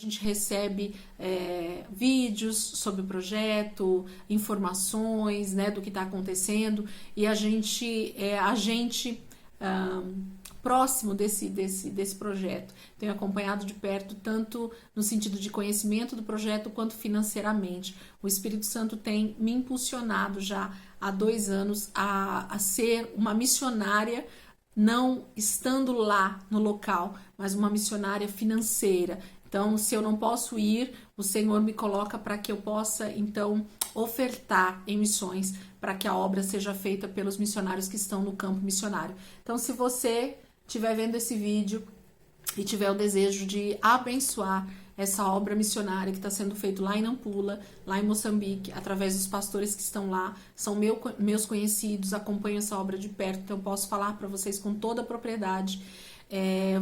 gente recebe vídeos sobre o projeto, informações, né, do que está acontecendo, e a gente é agente próximo desse projeto. Tenho acompanhado de perto, tanto no sentido de conhecimento do projeto, quanto financeiramente. O Espírito Santo tem me impulsionado já há 2 anos a ser uma missionária, não estando lá no local, mas uma missionária financeira. Então, se eu não posso ir, o Senhor me coloca para que eu possa, então, ofertar em missões, para que a obra seja feita pelos missionários que estão no campo missionário. Então, se você estiver vendo esse vídeo e tiver o desejo de abençoar essa obra missionária que está sendo feita lá em Nampula, lá em Moçambique, através dos pastores que estão lá, são meus conhecidos, acompanham essa obra de perto, então eu posso falar para vocês com toda a propriedade.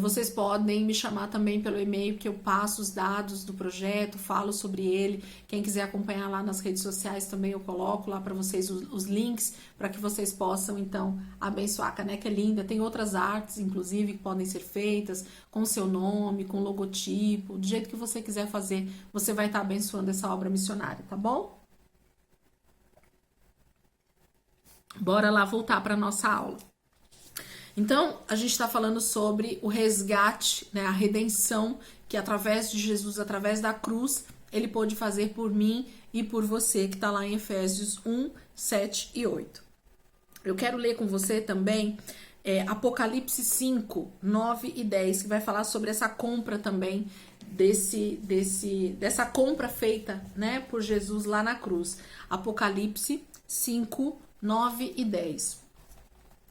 Vocês podem me chamar também pelo e-mail, que eu passo os dados do projeto, falo sobre ele. Quem quiser acompanhar lá nas redes sociais também eu coloco lá para vocês os links, para que vocês possam então abençoar. A caneca é linda, tem outras artes inclusive que podem ser feitas com seu nome, com logotipo, do jeito que você quiser fazer, você vai estar abençoando essa obra missionária, tá bom? Bora lá voltar para nossa aula. Então, a gente está falando sobre o resgate, né, a redenção que através de Jesus, através da cruz, ele pôde fazer por mim e por você, que está lá em Efésios 1, 7 e 8. Eu quero ler com você também Apocalipse 5, 9 e 10, que vai falar sobre essa compra também, dessa compra feita, né, por Jesus lá na cruz. Apocalipse 5, 9 e 10.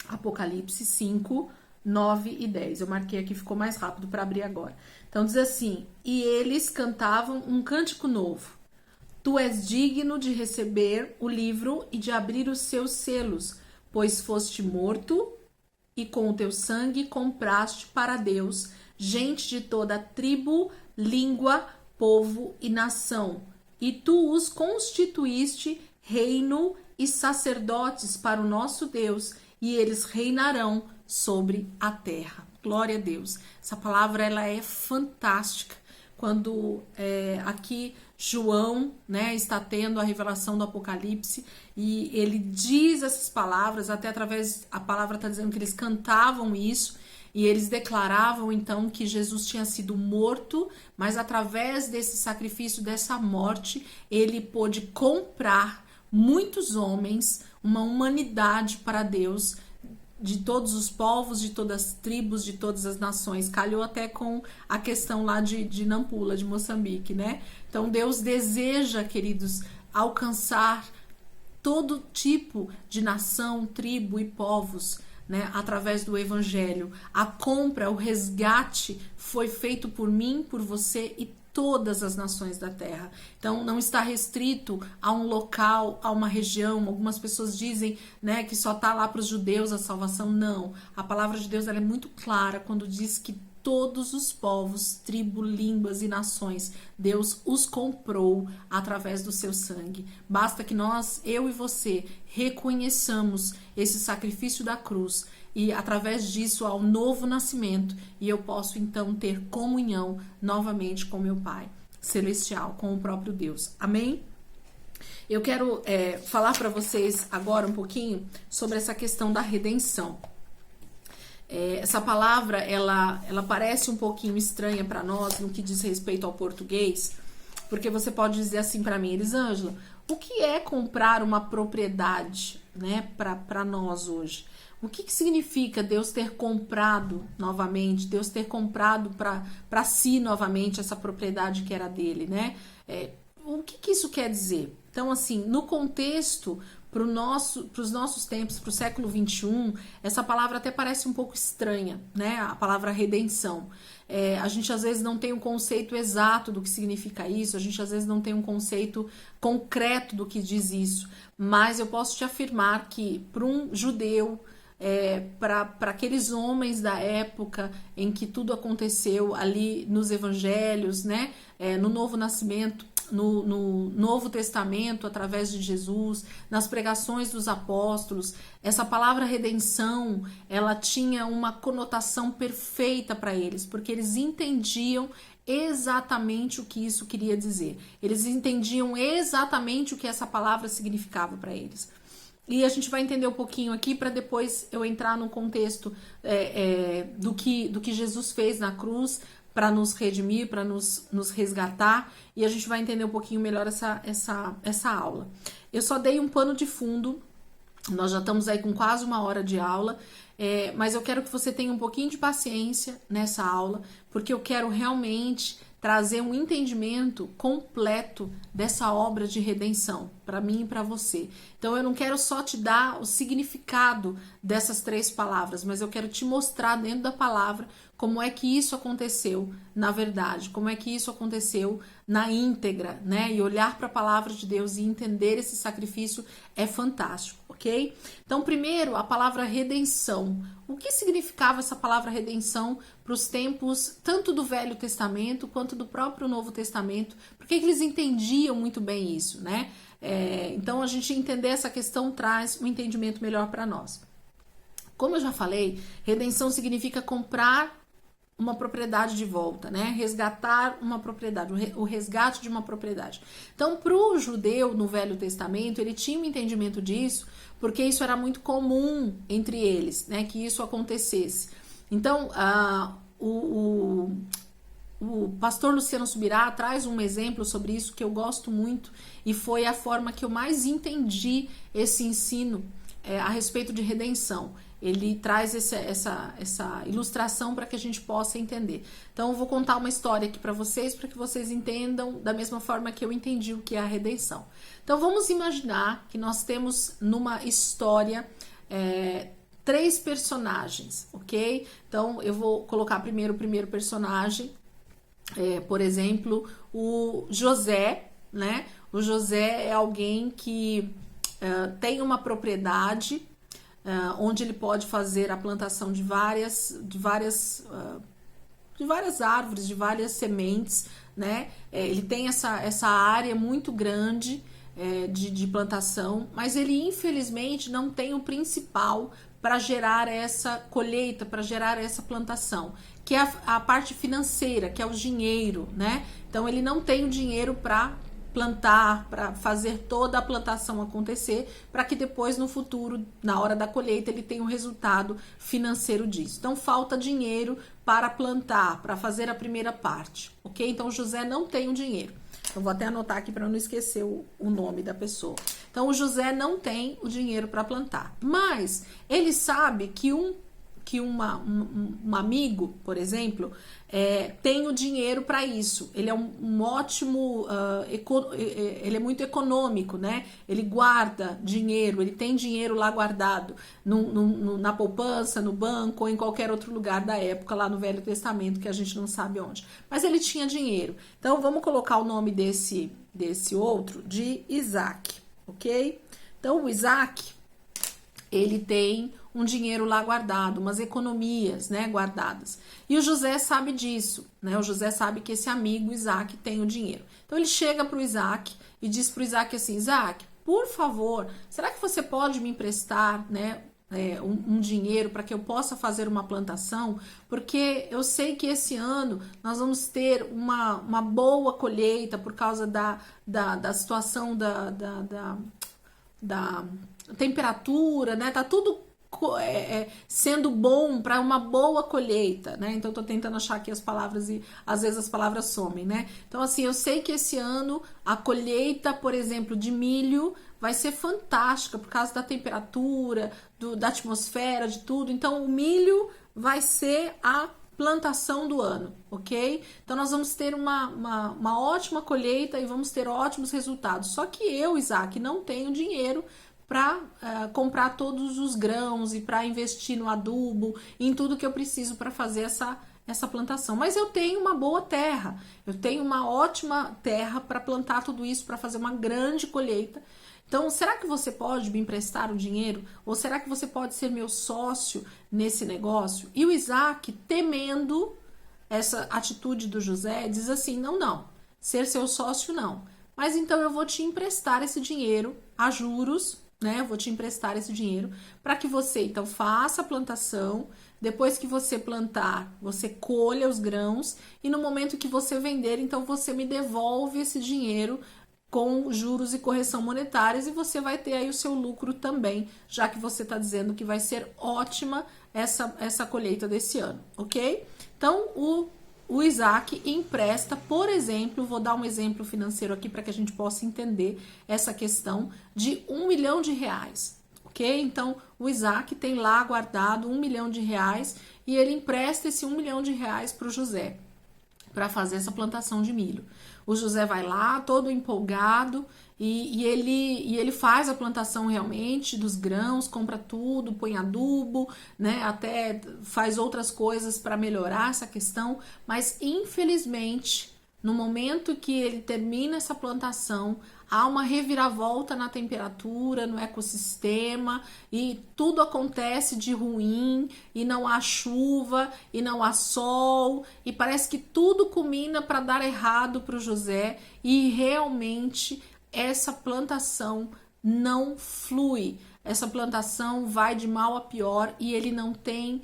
Apocalipse 5, 9 e 10. Eu marquei aqui, ficou mais rápido para abrir agora. Então diz assim: e eles cantavam um cântico novo. Tu és digno de receber o livro e de abrir os seus selos, pois foste morto e com o teu sangue compraste para Deus gente de toda tribo, língua, povo e nação. E tu os constituíste reino e sacerdotes para o nosso Deus, e eles reinarão sobre a terra. Glória a Deus. Essa palavra ela é fantástica. Quando aqui João, né, está tendo a revelação do Apocalipse e ele diz essas palavras, até através, a palavra está dizendo que eles cantavam isso e eles declaravam então que Jesus tinha sido morto, mas através desse sacrifício, dessa morte, ele pôde comprar muitos homens, uma humanidade para Deus, de todos os povos, de todas as tribos, de todas as nações. Calhou até com a questão lá de Nampula, de Moçambique, né? Então Deus deseja, queridos, alcançar todo tipo de nação, tribo e povos, né, através do evangelho. A compra, o resgate foi feito por mim, por você e todas as nações da terra. Então não está restrito a um local, a uma região. Algumas pessoas dizem, né, que só está lá para os judeus a salvação. Não, a palavra de Deus ela é muito clara quando diz que todos os povos, tribos, línguas e nações, Deus os comprou através do seu sangue. Basta que nós, eu e você, reconheçamos esse sacrifício da cruz e através disso há um novo nascimento e eu posso então ter comunhão novamente com meu Pai Celestial, com o próprio Deus. Amém? Eu quero falar para vocês agora um pouquinho sobre essa questão da redenção. Essa palavra, ela parece um pouquinho estranha para nós no que diz respeito ao português, porque você pode dizer assim para mim, Elisângela, o que é comprar uma propriedade, né, para nós hoje? O que significa Deus ter comprado novamente, Deus ter comprado para si novamente essa propriedade que era dele, né? O que isso quer dizer? Então, assim, no contexto, para os nossos tempos, para o século XXI, essa palavra até parece um pouco estranha, né? A palavra redenção. A gente às vezes não tem um conceito exato do que significa isso, a gente às vezes não tem um conceito concreto do que diz isso, mas eu posso te afirmar que para um judeu, para aqueles homens da época em que tudo aconteceu ali nos evangelhos, né? No novo nascimento, no Novo Testamento, através de Jesus, nas pregações dos apóstolos, essa palavra redenção, ela tinha uma conotação perfeita para eles, porque eles entendiam exatamente o que isso queria dizer. Eles entendiam exatamente o que essa palavra significava para eles. E a gente vai entender um pouquinho aqui para depois eu entrar no contexto do que Jesus fez na cruz para nos redimir, para nos resgatar, e a gente vai entender um pouquinho melhor essa aula. Eu só dei um pano de fundo, nós já estamos aí com quase 1 hora de aula, mas eu quero que você tenha um pouquinho de paciência nessa aula, porque eu quero realmente trazer um entendimento completo dessa obra de redenção para mim e para você. Então eu não quero só te dar o significado dessas 3 palavras, mas eu quero te mostrar dentro da palavra como é que isso aconteceu na verdade, como é que isso aconteceu na íntegra, né? E olhar para a palavra de Deus e entender esse sacrifício é fantástico, ok? Então, primeiro, a palavra redenção. O que significava essa palavra redenção para os tempos tanto do Velho Testamento quanto do próprio Novo Testamento? Porque eles entendiam muito bem isso, né? Então, a gente entender essa questão traz um entendimento melhor para nós. Como eu já falei, redenção significa comprar uma propriedade de volta, né? Resgatar uma propriedade, o resgate de uma propriedade. Então, para o judeu no Velho Testamento, ele tinha um entendimento disso, porque isso era muito comum entre eles, né? Que isso acontecesse. Então, o pastor Luciano Subirá traz um exemplo sobre isso que eu gosto muito, e foi a forma que eu mais entendi esse ensino a respeito de redenção. Ele traz essa ilustração para que a gente possa entender. Então, eu vou contar uma história aqui para que vocês entendam da mesma forma que eu entendi o que é a redenção. Então, vamos imaginar que nós temos numa história 3 personagens, ok? Então, eu vou colocar primeiro o primeiro personagem, por exemplo, o José, né? O José é alguém que tem uma propriedade onde ele pode fazer a plantação de várias árvores, de várias sementes, né? Ele tem essa área muito grande de plantação, mas ele infelizmente não tem o principal para gerar essa colheita, para gerar essa plantação, que é a parte financeira, que é o dinheiro, né? Então ele não tem o dinheiro para plantar, para fazer toda a plantação acontecer, para que depois no futuro, na hora da colheita, ele tenha um resultado financeiro disso. Então falta dinheiro para plantar, para fazer a primeira parte, ok? Então o José não tem o dinheiro. Eu vou até anotar aqui para não esquecer o nome da pessoa. Então o José não tem o dinheiro para plantar, mas ele sabe que um amigo, por exemplo, tem o dinheiro para isso. Ele é um ótimo, ele é muito econômico, né? Ele guarda dinheiro, ele tem dinheiro lá guardado na poupança, no banco ou em qualquer outro lugar da época, lá no Velho Testamento, que a gente não sabe onde. Mas ele tinha dinheiro. Então vamos colocar o nome desse outro de Isaac, ok? Então o Isaac, ele tem um dinheiro lá guardado, umas economias, né, guardadas. E o José sabe disso, né? O José sabe que esse amigo Isaac tem o dinheiro. Então ele chega para o Isaac e diz para o Isaac assim: Isaac, por favor, será que você pode me emprestar, né, um dinheiro para que eu possa fazer uma plantação? Porque eu sei que esse ano nós vamos ter uma boa colheita por causa da situação da temperatura, né? Tá tudo sendo bom para uma boa colheita, né? Então eu tô tentando achar aqui as palavras e às vezes as palavras somem, né? Então assim, eu sei que esse ano a colheita, por exemplo, de milho vai ser fantástica por causa da temperatura, da atmosfera, de tudo. Então o milho vai ser a plantação do ano, ok? Então nós vamos ter uma ótima colheita e vamos ter ótimos resultados. Só que eu, Isaac, não tenho dinheiro para comprar todos os grãos e para investir no adubo, em tudo que eu preciso para fazer essa plantação. Mas eu tenho uma boa terra, eu tenho uma ótima terra para plantar tudo isso, para fazer uma grande colheita. Então, será que você pode me emprestar o dinheiro? Ou será que você pode ser meu sócio nesse negócio? E o Isaac, temendo essa atitude do José, diz assim: não, ser seu sócio não. Mas então eu vou te emprestar esse dinheiro a juros, né? Eu vou te emprestar esse dinheiro para que você então faça a plantação, depois que você plantar, você colha os grãos e no momento que você vender, então você me devolve esse dinheiro com juros e correção monetárias e você vai ter aí o seu lucro também, já que você está dizendo que vai ser ótima essa colheita desse ano, ok? Então, o Isaac empresta, por exemplo, vou dar um exemplo financeiro aqui para que a gente possa entender essa questão de R$1 milhão, ok? Então, o Isaac tem lá guardado R$1 milhão e ele empresta esse R$1 milhão para o José, para fazer essa plantação de milho. O José vai lá, todo empolgado, e ele faz a plantação realmente dos grãos, compra tudo, põe adubo, né? Até faz outras coisas para melhorar essa questão, mas infelizmente, no momento que ele termina essa plantação, há uma reviravolta na temperatura, no ecossistema, e tudo acontece de ruim, e não há chuva, e não há sol, e parece que tudo culmina para dar errado para o José, e realmente essa plantação não flui. Essa plantação vai de mal a pior e ele não tem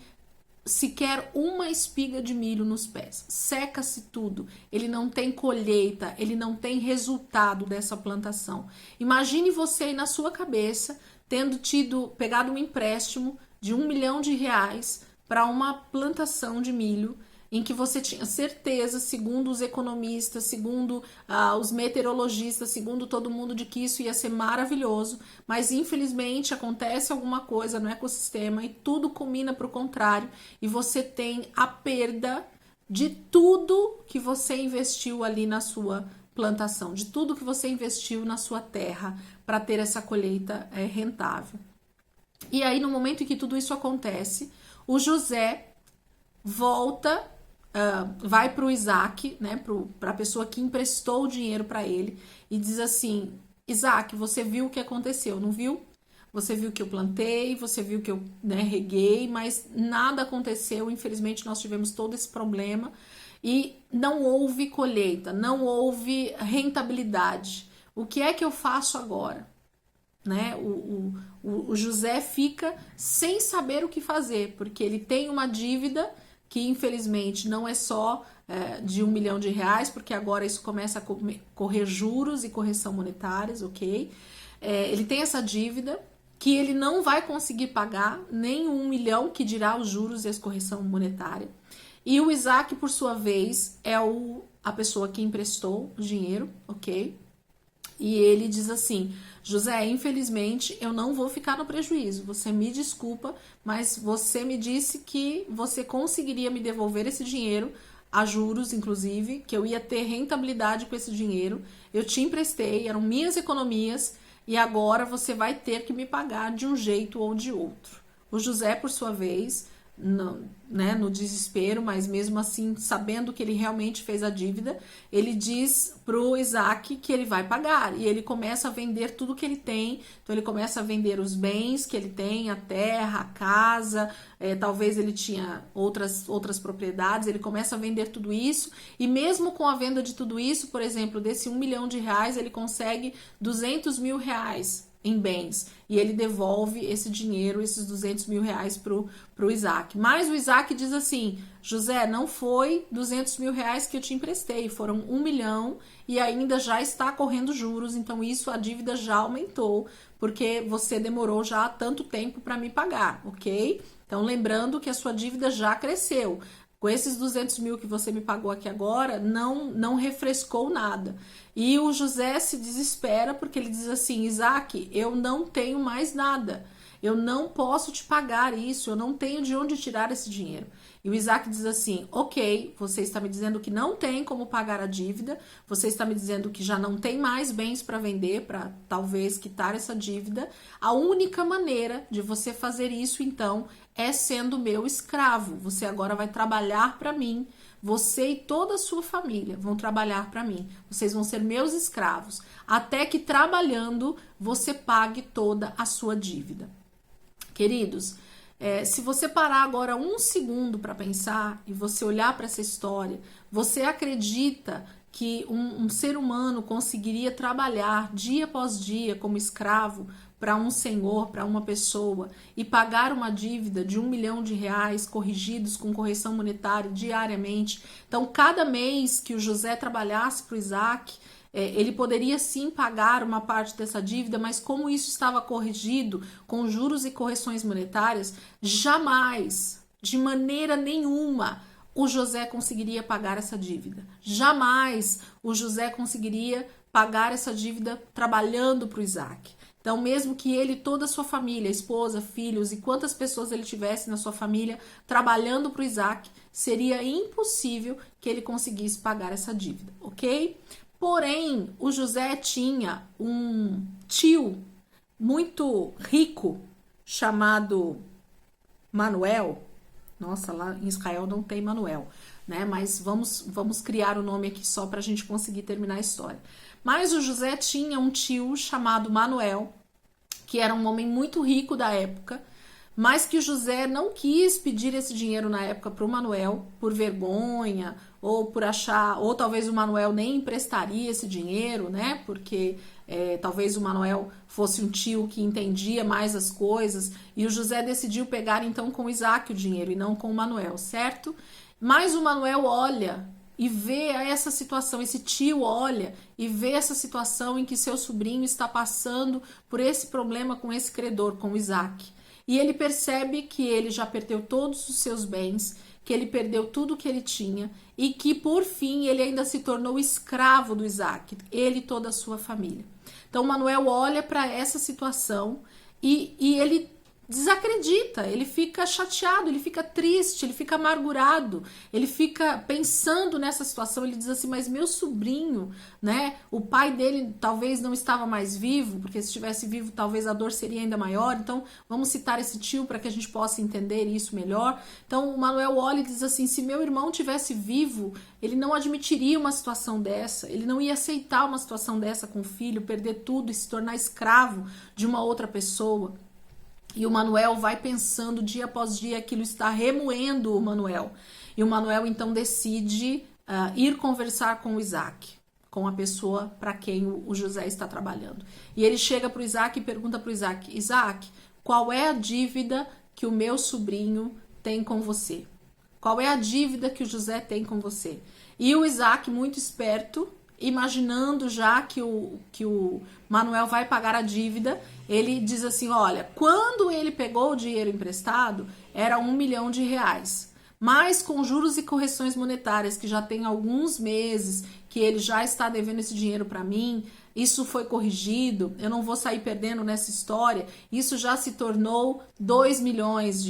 sequer uma espiga de milho nos pés, seca-se tudo, ele não tem colheita, ele não tem resultado dessa plantação. Imagine você aí na sua cabeça tendo pegado um empréstimo de R$1 milhão para uma plantação de milho em que você tinha certeza, segundo os economistas, segundo os meteorologistas, segundo todo mundo, de que isso ia ser maravilhoso, mas infelizmente acontece alguma coisa no ecossistema e tudo culmina para o contrário, e você tem a perda de tudo que você investiu ali na sua plantação, de tudo que você investiu na sua terra para ter essa colheita rentável. E aí, no momento em que tudo isso acontece, o José volta, vai para o Isaac, né, para a pessoa que emprestou o dinheiro para ele, e diz assim: Isaac, você viu o que aconteceu, não viu? Você viu que eu plantei, você viu que eu, né, reguei, mas nada aconteceu. Infelizmente, nós tivemos todo esse problema e não houve colheita, não houve rentabilidade. O que é que eu faço agora? Né? O José fica sem saber o que fazer, porque ele tem uma dívida que infelizmente não é só de R$1 milhão, porque agora isso começa a correr juros e correção monetárias, ok? Ele tem essa dívida que ele não vai conseguir pagar, nem R$1 milhão, que dirá os juros e a correção monetária. E o Isaac, por sua vez, é a pessoa que emprestou o dinheiro, ok? E ele diz assim: José, infelizmente eu não vou ficar no prejuízo, você me desculpa, mas você me disse que você conseguiria me devolver esse dinheiro, a juros inclusive, que eu ia ter rentabilidade com esse dinheiro, eu te emprestei, eram minhas economias, e agora você vai ter que me pagar de um jeito ou de outro. O José, por sua vez, no desespero, mas mesmo assim sabendo que ele realmente fez a dívida, ele diz pro Isaac que ele vai pagar, e ele começa a vender tudo que ele tem. Então ele começa a vender os bens que ele tem, a terra, a casa, talvez ele tinha outras propriedades, ele começa a vender tudo isso, e mesmo com a venda de tudo isso, por exemplo, desse R$1 milhão, ele consegue R$200 mil em bens, e ele devolve esse dinheiro, esses R$200 mil pro Isaac. Mas o Isaac diz assim: José, não foi R$200 mil que eu te emprestei, foram R$1 milhão e ainda já está correndo juros, então isso, a dívida já aumentou, porque você demorou já tanto tempo para me pagar, ok? Então lembrando que a sua dívida já cresceu. Com esses R$200 mil que você me pagou aqui agora, não refrescou nada. E o José se desespera porque ele diz assim: Isaac, eu não tenho mais nada. Eu não posso te pagar isso, eu não tenho de onde tirar esse dinheiro. E o Isaac diz assim: ok, você está me dizendo que não tem como pagar a dívida, você está me dizendo que já não tem mais bens para vender, para talvez quitar essa dívida. A única maneira de você fazer isso, então, é sendo meu escravo. Você agora vai trabalhar para mim. Você e toda a sua família vão trabalhar para mim. Vocês vão ser meus escravos, até que trabalhando você pague toda a sua dívida. Queridos, se você parar agora um segundo para pensar e você olhar para essa história, você acredita que um ser humano conseguiria trabalhar dia após dia como escravo para um senhor, para uma pessoa, e pagar uma dívida de R$1 milhão corrigidos com correção monetária diariamente. Então, cada mês que o José trabalhasse para o Isaac, ele poderia sim pagar uma parte dessa dívida, mas como isso estava corrigido com juros e correções monetárias, jamais, de maneira nenhuma, o José conseguiria pagar essa dívida. Jamais o José conseguiria pagar essa dívida trabalhando para o Isaac. Então, mesmo que ele, toda a sua família, esposa, filhos e quantas pessoas ele tivesse na sua família trabalhando para o Isaac, seria impossível que ele conseguisse pagar essa dívida, ok? Porém, o José tinha um tio muito rico chamado Manuel. Nossa, lá em Israel não tem Manuel, né? Mas vamos criar o nome aqui só para a gente conseguir terminar a história. Mas o José tinha um tio chamado Manuel, que era um homem muito rico da época, mas que o José não quis pedir esse dinheiro na época para o Manuel, por vergonha, ou por achar, ou talvez o Manuel nem emprestaria esse dinheiro, né? Porque talvez o Manuel fosse um tio que entendia mais as coisas, e o José decidiu pegar então com o Isaac o dinheiro e não com o Manuel, certo? Mas o Manuel olha e vê essa situação, esse tio olha e vê essa situação em que seu sobrinho está passando por esse problema com esse credor, com o Isaac. E ele percebe que ele já perdeu todos os seus bens, que ele perdeu tudo que ele tinha e que, por fim, ele ainda se tornou escravo do Isaac, ele e toda a sua família. Então, Manuel olha para essa situação e ele desacredita, ele fica chateado, ele fica triste, ele fica amargurado, ele fica pensando nessa situação, ele diz assim, mas meu sobrinho, né, o pai dele talvez não estava mais vivo, porque se estivesse vivo talvez a dor seria ainda maior, então vamos citar esse tio para que a gente possa entender isso melhor. Então o Manuel olha e diz assim, se meu irmão tivesse vivo, ele não admitiria uma situação dessa, ele não ia aceitar uma situação dessa com o filho, perder tudo e se tornar escravo de uma outra pessoa. E o Manuel vai pensando dia após dia, aquilo está remoendo o Manuel. E o Manuel então decide ir conversar com o Isaac, com a pessoa para quem o José está trabalhando. E ele chega para o Isaac e pergunta para o Isaac, Isaac, qual é a dívida que o meu sobrinho tem com você? Qual é a dívida que o José tem com você? E o Isaac, muito esperto, imaginando já que o Manuel vai pagar a dívida, ele diz assim, olha, quando ele pegou o dinheiro emprestado, era R$1 milhão, mas com juros e correções monetárias, que já tem alguns meses que ele já está devendo esse dinheiro para mim, isso foi corrigido, eu não vou sair perdendo nessa história, isso já se tornou R$2 milhões,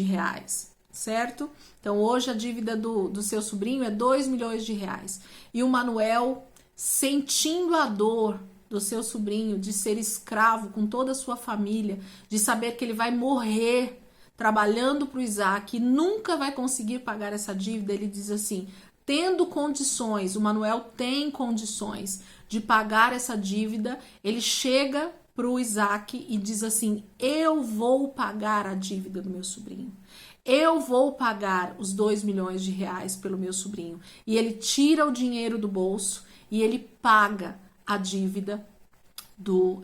certo? Então hoje a dívida do seu sobrinho é R$2 milhões. E o Manuel, sentindo a dor do seu sobrinho de ser escravo com toda a sua família, de saber que ele vai morrer trabalhando para o Isaac e nunca vai conseguir pagar essa dívida, ele diz assim, tendo condições, o Manuel tem condições de pagar essa dívida, ele chega para o Isaac e diz assim, eu vou pagar a dívida do meu sobrinho. Eu vou pagar os R$2 milhões pelo meu sobrinho. E ele tira o dinheiro do bolso e ele paga a dívida do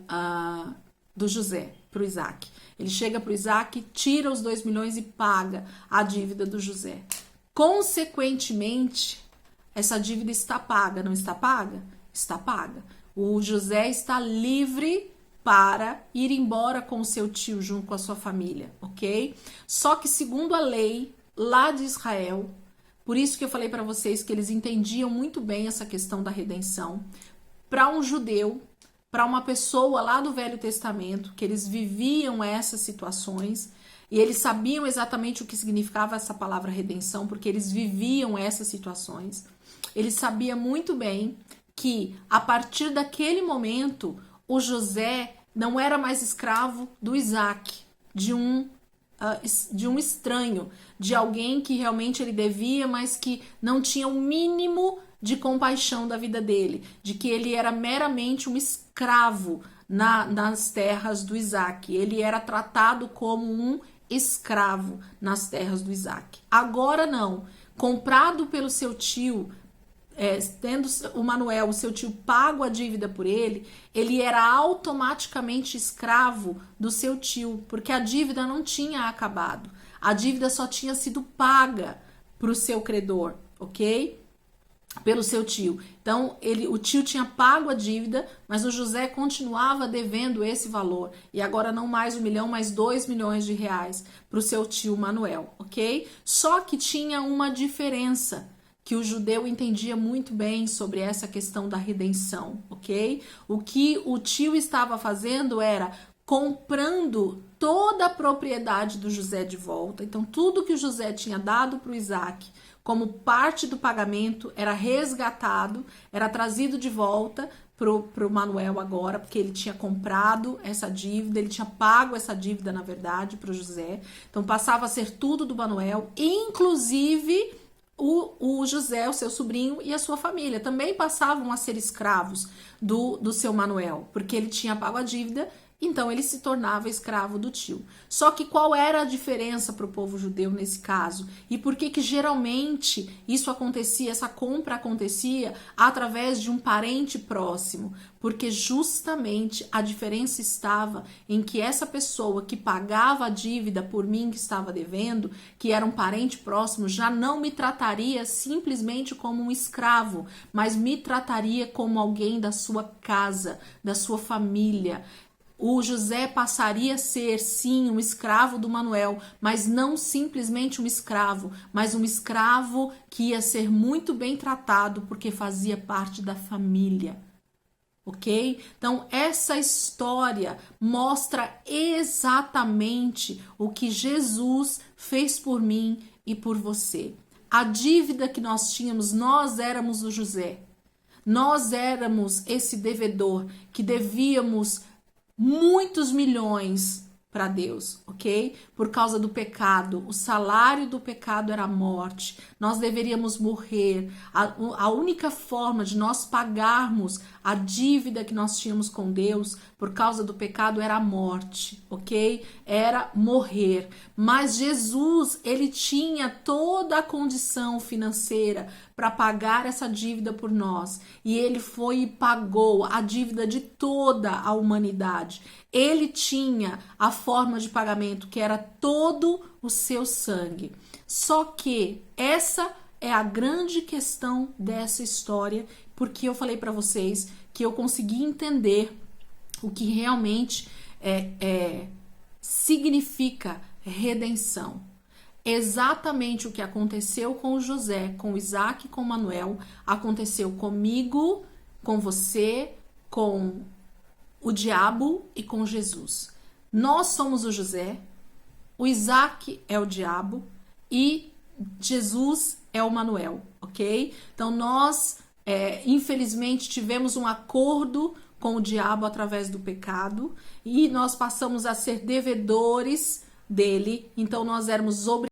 José para o Isaac. Ele chega para o Isaac, tira os 2 milhões e paga a dívida do José. Consequentemente, essa dívida está paga. Não está paga? Está paga. O José está livre para ir embora com o seu tio junto com a sua família, ok? Só que segundo a lei lá de Israel, por isso que eu falei para vocês que eles entendiam muito bem essa questão da redenção, para um judeu, para uma pessoa lá do Velho Testamento, que eles viviam essas situações e eles sabiam exatamente o que significava essa palavra redenção, porque eles viviam essas situações. Eles sabiam muito bem que a partir daquele momento o José não era mais escravo do Isaac, de um estranho, de alguém que realmente ele devia, mas que não tinha o mínimo de compaixão da vida dele, de que ele era meramente um escravo nas terras do Isaac. Ele era tratado como um escravo nas terras do Isaac. Agora não, comprado pelo seu tio, tendo o Manuel, o seu tio, pago a dívida por ele, ele era automaticamente escravo do seu tio, porque a dívida não tinha acabado. A dívida só tinha sido paga para o seu credor, ok? Pelo seu tio. Então, o tio tinha pago a dívida, mas o José continuava devendo esse valor. E agora não mais 1 milhão, mas 2 milhões de reais para o seu tio Manuel, ok? Só que tinha uma diferença que o judeu entendia muito bem sobre essa questão da redenção, ok? O que o tio estava fazendo era comprando toda a propriedade do José de volta. Então, tudo que o José tinha dado para o Isaac como parte do pagamento era resgatado, era trazido de volta pro Manuel agora, porque ele tinha comprado essa dívida, ele tinha pago essa dívida, na verdade, para o José. Então, passava a ser tudo do Manuel, inclusive o José, o seu sobrinho, e a sua família também passavam a ser escravos do seu Manuel, porque ele tinha pago a dívida. Então ele se tornava escravo do tio. Só que qual era a diferença para o povo judeu nesse caso? E por que geralmente isso acontecia, essa compra acontecia através de um parente próximo? Porque justamente a diferença estava em que essa pessoa que pagava a dívida por mim que estava devendo, que era um parente próximo, já não me trataria simplesmente como um escravo, mas me trataria como alguém da sua casa, da sua família. O José passaria a ser, sim, um escravo do Manuel, mas não simplesmente um escravo, mas um escravo que ia ser muito bem tratado porque fazia parte da família. Ok? Então, essa história mostra exatamente o que Jesus fez por mim e por você. A dívida que nós tínhamos, nós éramos o José. Nós éramos esse devedor que devíamos muitos milhões para Deus, ok? Por causa do pecado. O salário do pecado era a morte. Nós deveríamos morrer. A única forma de nós pagarmos a dívida que nós tínhamos com Deus por causa do pecado era a morte, ok? Era morrer. Mas Jesus, ele tinha toda a condição financeira para pagar essa dívida por nós. E ele foi e pagou a dívida de toda a humanidade. Ele tinha a forma de pagamento que era todo o seu sangue. Só que essa é a grande questão dessa história, porque eu falei para vocês que eu consegui entender o que realmente significa redenção. Exatamente o que aconteceu com o José, com o Isaac e com o Manuel, aconteceu comigo, com você, com o diabo e com Jesus. Nós somos o José, o Isaac é o diabo e Jesus é o Manuel, ok? Então nós, infelizmente, tivemos um acordo com o diabo através do pecado e nós passamos a ser devedores dele, então nós éramos obrigados